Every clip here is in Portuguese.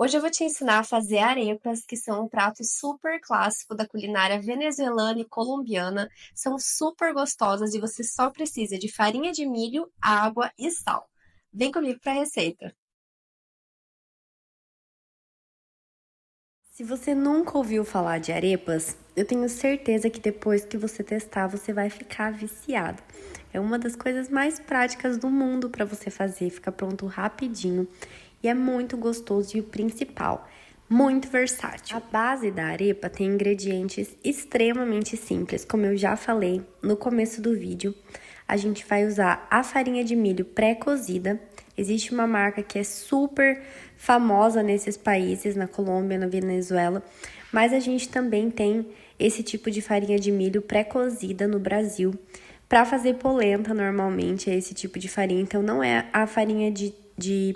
Hoje eu vou te ensinar a fazer arepas, que são um prato super clássico da culinária venezuelana e colombiana. São super gostosas e você só precisa de farinha de milho, água e sal. Vem comigo para a receita. Se você nunca ouviu falar de arepas, eu tenho certeza que depois que você testar, você vai ficar viciado. É uma das coisas mais práticas do mundo para você fazer, fica pronto rapidinho e é muito gostoso e o principal, muito versátil. A base da arepa tem ingredientes extremamente simples, como eu já falei no começo do vídeo. A gente vai usar a farinha de milho pré-cozida. Existe uma marca que é super famosa nesses países, na Colômbia, na Venezuela, mas a gente também tem esse tipo de farinha de milho pré-cozida no Brasil. Para fazer polenta, normalmente é esse tipo de farinha, então não é a farinha de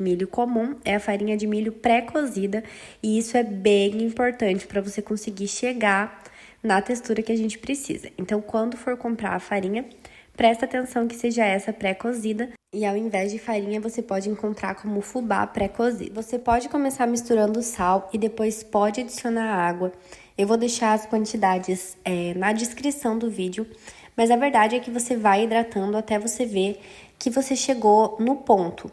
milho comum, é a farinha de milho pré-cozida, e isso é bem importante para você conseguir chegar na textura que a gente precisa. Então, quando for comprar a farinha, presta atenção que seja essa pré-cozida e ao invés de farinha você pode encontrar como fubá pré-cozido. Você pode começar misturando sal e depois pode adicionar água. Eu vou deixar as quantidades na descrição do vídeo, mas a verdade é que você vai hidratando até você ver que você chegou no ponto.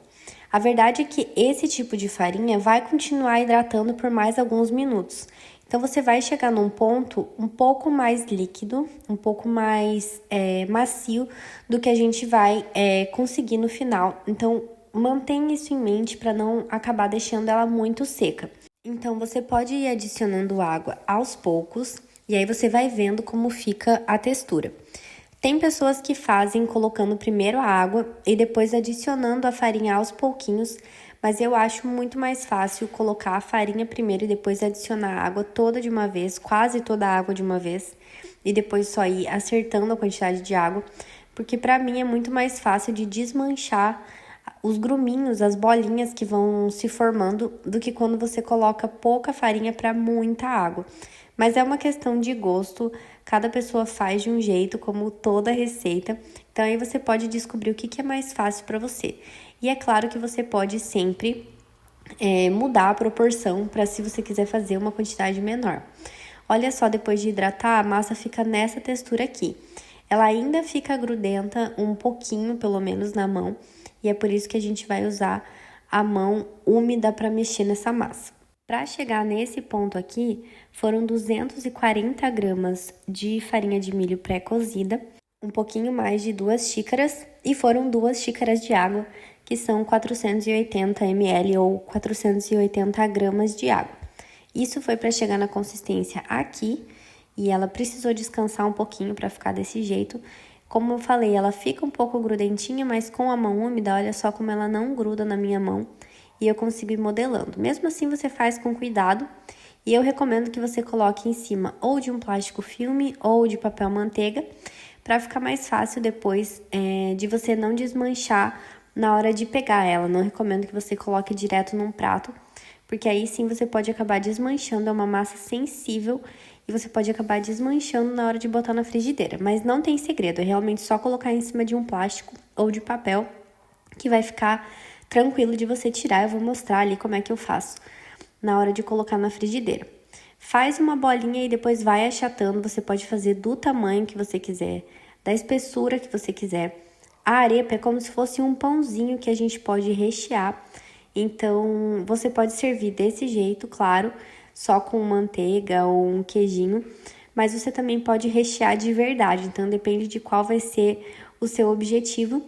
A verdade é que esse tipo de farinha vai continuar hidratando por mais alguns minutos. Então, você vai chegar num ponto um pouco mais líquido, um pouco mais macio do que a gente vai conseguir no final. Então, mantenha isso em mente para não acabar deixando ela muito seca. Então, você pode ir adicionando água aos poucos e aí você vai vendo como fica a textura. Tem pessoas que fazem colocando primeiro a água e depois adicionando a farinha aos pouquinhos, mas eu acho muito mais fácil colocar a farinha primeiro e depois adicionar a água toda de uma vez, quase toda a água de uma vez, e depois só ir acertando a quantidade de água, porque para mim é muito mais fácil de desmanchar os gruminhos, as bolinhas que vão se formando, do que quando você coloca pouca farinha para muita água. Mas é uma questão de gosto, cada pessoa faz de um jeito, como toda receita. Então aí você pode descobrir o que é mais fácil para você. E é claro que você pode sempre mudar a proporção para se você quiser fazer uma quantidade menor. Olha só, depois de hidratar, a massa fica nessa textura aqui. Ela ainda fica grudenta um pouquinho, pelo menos na mão, e é por isso que a gente vai usar a mão úmida para mexer nessa massa. Para chegar nesse ponto aqui, foram 240 gramas de farinha de milho pré-cozida, um pouquinho mais de 2 xícaras e foram 2 xícaras de água, que são 480 ml ou 480 gramas de água. Isso foi para chegar na consistência aqui e ela precisou descansar um pouquinho para ficar desse jeito. Como eu falei, ela fica um pouco grudentinha, mas com a mão úmida, olha só como ela não gruda na minha mão e eu consigo ir modelando. Mesmo assim, você faz com cuidado e eu recomendo que você coloque em cima ou de um plástico filme ou de papel manteiga para ficar mais fácil depois de você não desmanchar na hora de pegar ela. Não recomendo que você coloque direto num prato, porque aí sim você pode acabar desmanchando, é uma massa sensível e você pode acabar desmanchando na hora de botar na frigideira. Mas não tem segredo, é realmente só colocar em cima de um plástico ou de papel que vai ficar tranquilo de você tirar. Eu vou mostrar ali como é que eu faço na hora de colocar na frigideira. Faz uma bolinha e depois vai achatando, você pode fazer do tamanho que você quiser, da espessura que você quiser. A arepa é como se fosse um pãozinho que a gente pode rechear, então você pode servir desse jeito, claro, só com manteiga ou um queijinho, mas você também pode rechear de verdade, então depende de qual vai ser o seu objetivo.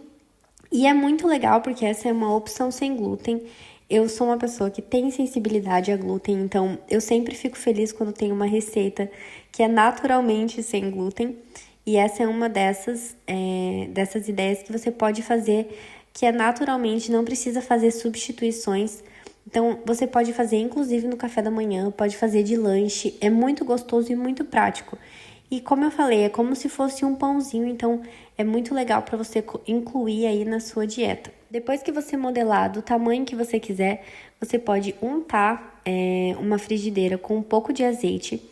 E é muito legal porque essa é uma opção sem glúten. Eu sou uma pessoa que tem sensibilidade a glúten, então eu sempre fico feliz quando tem uma receita que é naturalmente sem glúten. E essa é uma dessas ideias que você pode fazer, que é naturalmente, não precisa fazer substituições. Então, você pode fazer inclusive no café da manhã, pode fazer de lanche, é muito gostoso e muito prático. E como eu falei, é como se fosse um pãozinho, então é muito legal para você incluir aí na sua dieta. Depois que você modelar do tamanho que você quiser, você pode untar uma frigideira com um pouco de azeite.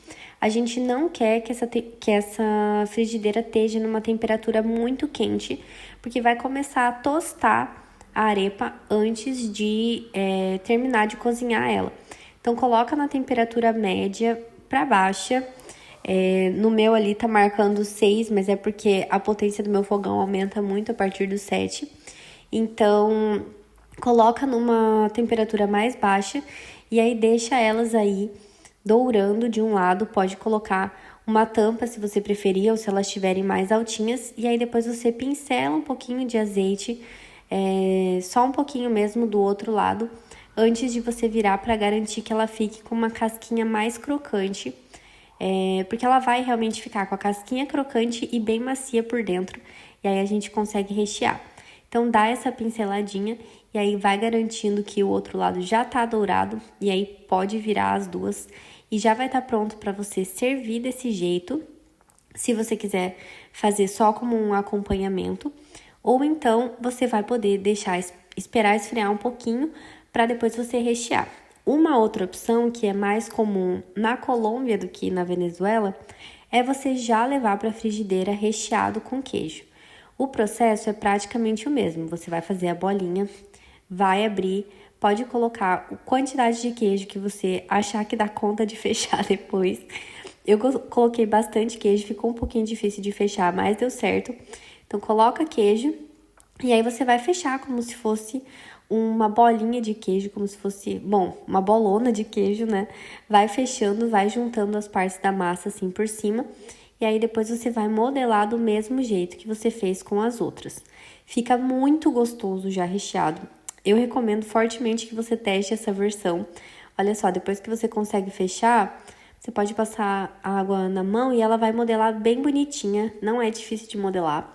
A gente não quer que essa frigideira esteja numa temperatura muito quente, porque vai começar a tostar a arepa antes de terminar de cozinhar ela. Então, coloca na temperatura média para baixa. No meu ali tá marcando 6, mas é porque a potência do meu fogão aumenta muito a partir do 7. Então, coloca numa temperatura mais baixa e aí deixa elas aí dourando de um lado. Pode colocar uma tampa se você preferir ou se elas estiverem mais altinhas. E aí depois você pincela um pouquinho de azeite, só um pouquinho mesmo do outro lado, antes de você virar para garantir que ela fique com uma casquinha mais crocante. Porque ela vai realmente ficar com a casquinha crocante e bem macia por dentro. E aí a gente consegue rechear. Então, dá essa pinceladinha e aí vai garantindo que o outro lado já tá dourado. E aí pode virar as duas e já vai estar pronto para você servir desse jeito. Se você quiser fazer só como um acompanhamento. Ou então, você vai poder esperar esfriar um pouquinho para depois você rechear. Uma outra opção que é mais comum na Colômbia do que na Venezuela é você já levar para a frigideira recheado com queijo. O processo é praticamente o mesmo. Você vai fazer a bolinha, vai abrir, pode colocar a quantidade de queijo que você achar que dá conta de fechar depois. Eu coloquei bastante queijo, ficou um pouquinho difícil de fechar, mas deu certo. Então, coloca queijo e aí você vai fechar como se fosse uma bolinha de queijo, como se fosse, uma bolona de queijo, né? Vai fechando, vai juntando as partes da massa assim por cima. E aí depois você vai modelar do mesmo jeito que você fez com as outras. Fica muito gostoso já recheado. Eu recomendo fortemente que você teste essa versão. Olha só, depois que você consegue fechar, você pode passar água na mão e ela vai modelar bem bonitinha. Não é difícil de modelar.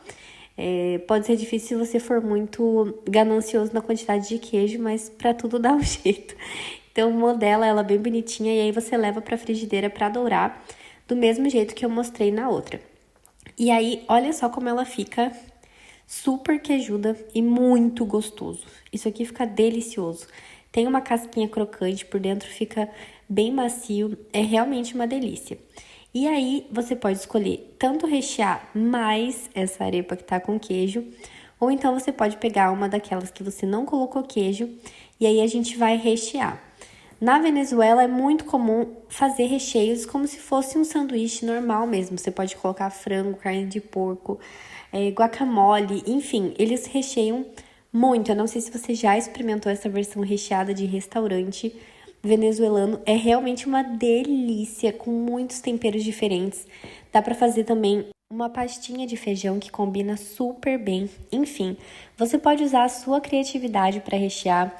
Pode ser difícil se você for muito ganancioso na quantidade de queijo, mas para tudo dá um jeito. Então, modela ela bem bonitinha e aí você leva para a frigideira para dourar, do mesmo jeito que eu mostrei na outra. E aí, olha só como ela fica super queijuda e muito gostoso. Isso aqui fica delicioso. Tem uma casquinha crocante, por dentro fica bem macio, é realmente uma delícia. E aí, você pode escolher tanto rechear mais essa arepa que tá com queijo, ou então você pode pegar uma daquelas que você não colocou queijo, e aí a gente vai rechear. Na Venezuela é muito comum fazer recheios como se fosse um sanduíche normal mesmo. Você pode colocar frango, carne de porco, guacamole, enfim, eles recheiam muito. Eu não sei se você já experimentou essa versão recheada de restaurante venezuelano, é realmente uma delícia, com muitos temperos diferentes. Dá para fazer também uma pastinha de feijão que combina super bem. Enfim, você pode usar a sua criatividade para rechear.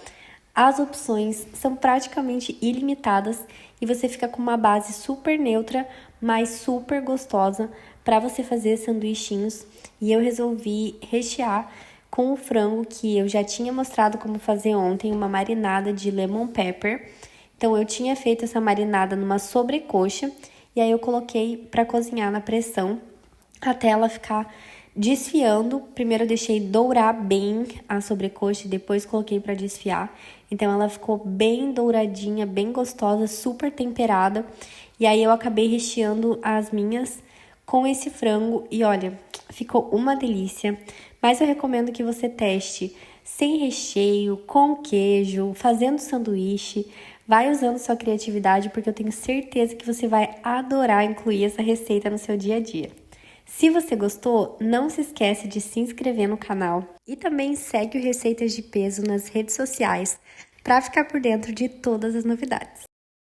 As opções são praticamente ilimitadas e você fica com uma base super neutra, mas super gostosa para você fazer sanduichinhos. E eu resolvi rechear com o frango que eu já tinha mostrado como fazer ontem, uma marinada de lemon pepper. Então, eu tinha feito essa marinada numa sobrecoxa e aí eu coloquei para cozinhar na pressão até ela ficar desfiando. Primeiro eu deixei dourar bem a sobrecoxa e depois coloquei para desfiar. Então, ela ficou bem douradinha, bem gostosa, super temperada. E aí eu acabei recheando as minhas com esse frango e olha, ficou uma delícia. Mas eu recomendo que você teste sem recheio, com queijo, fazendo sanduíche. Vai usando sua criatividade, porque eu tenho certeza que você vai adorar incluir essa receita no seu dia a dia. Se você gostou, não se esquece de se inscrever no canal e também segue o Receitas de Peso nas redes sociais para ficar por dentro de todas as novidades.